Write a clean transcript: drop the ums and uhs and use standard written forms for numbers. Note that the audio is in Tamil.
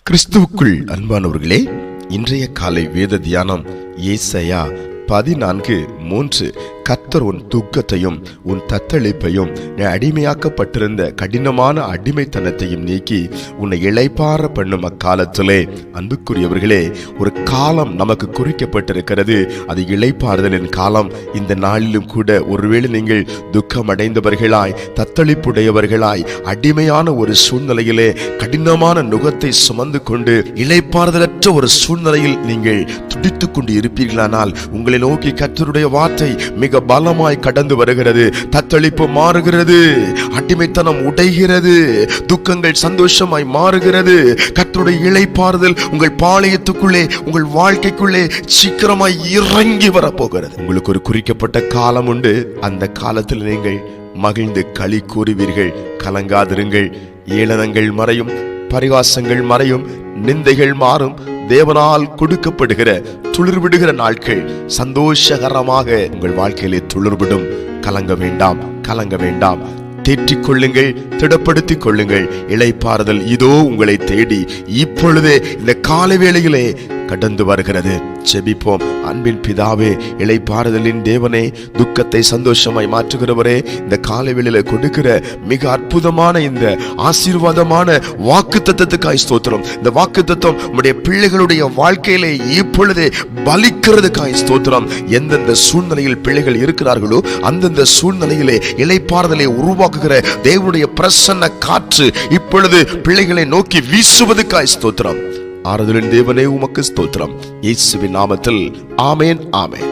கிறிஸ்துவுக்குள் அன்பானவர்களே, இன்றைய காலை வேத தியானம் ஏசாயா 14:3. கர்த்தர் உன் துக்கத்தையும் உன் தத்தளிப்பையும் அடிமையாக்கப்பட்டிருந்த கடினமான அடிமைத்தனத்தையும் நீக்கி உன்னை இளைப்பாற பண்ணும் அக்காலத்திலே. அன்புக்குரியவர்களே, ஒரு காலம் நமக்கு குறிக்கப்பட்டிருக்கிறது. அது இளைப்பாறுதலின் காலம். இந்த நாளிலும் கூட ஒருவேளை நீங்கள் துக்கம் அடைந்தவர்களாய், தத்தளிப்புடையவர்களாய், அடிமையான ஒரு சூழ்நிலையிலே கடினமான நுகத்தை சுமந்து கொண்டு இளைப்பாறுதலற்ற ஒரு சூழ்நிலையில் நீங்கள் துடித்துக் கொண்டு இருப்பீர்களானால், உங்களை நோக்கி கர்த்தருடைய வார்த்தை மிக பலமாய் கடந்து வருகிறது. தத்தளிப்பு மாறுகிறது, அடிமைத்தனம் உடைகிறது, துக்கங்கள் சந்தோஷமாய் மாறுகிறது. கர்த்தருடைய இளைப்பாறுதல் உங்கள் பாளையத்துக்குள்ளே, உங்கள் வாழ்க்கைக்குள்ளே சீக்கிரமாய் இறங்கி வரப்போகிறது. உங்களுக்கு ஒரு குறிக்கப்பட்ட காலம் உண்டு. அந்த காலத்தில் நீங்கள் மகிழ்ந்து களி கூறுவீர்கள். கலங்காதிருங்கள். ஏளனங்கள் மறையும், பரிகாசங்கள் மறையும், நிந்தைகள் மாறும். தேவனால் கொடுக்கப்படுகிற துளிர்விடுகிற நாட்கள் சந்தோஷகரமாக உங்கள் வாழ்க்கையிலே துளிர்விடும். கலங்க வேண்டாம், கலங்க வேண்டாம். தேற்றிக் கொள்ளுங்கள், திடப்படுத்திக் கொள்ளுங்கள். இளைப்பாறுதல் இதோ உங்களை தேடி இப்பொழுதே இந்த காலை வேளையிலே கடந்து வருகிறது. ஜெபிப்போம். அன்பின் பிதாவே, இளைப்பாறுதலின் தேவனே, துக்கத்தை சந்தோஷமாய் மாற்றுகிறவரே, இந்த காலை வேளையில கொடுக்கிற மிக அற்புதமான இந்த ஆசீர்வாதமான வாக்குத்தத்தத்துக்காய் ஸ்தோத்திரம். இந்த வாக்குத்தத்தம் உம்முடைய பிள்ளைகளுடைய வாழ்க்கையிலே இப்பொழுதே பலிக்கிறதுக்காய் ஸ்தோத்திரம். எந்தெந்த சூழ்நிலையில் பிள்ளைகள் இருக்கிறார்களோ அந்தந்த சூழ்நிலையிலே இளைப்பாறுதலை உருவாக்குகிற தேவனுடைய பிரசன்ன காற்று இப்பொழுது பிள்ளைகளை நோக்கி வீசுவதுக்காய் ஸ்தோத்திரம். ஆறுதலின் தேவனே, உமக்கு ஸ்தோத்திரம். இயேசுவின் நாமத்தில் ஆமென், ஆமென்.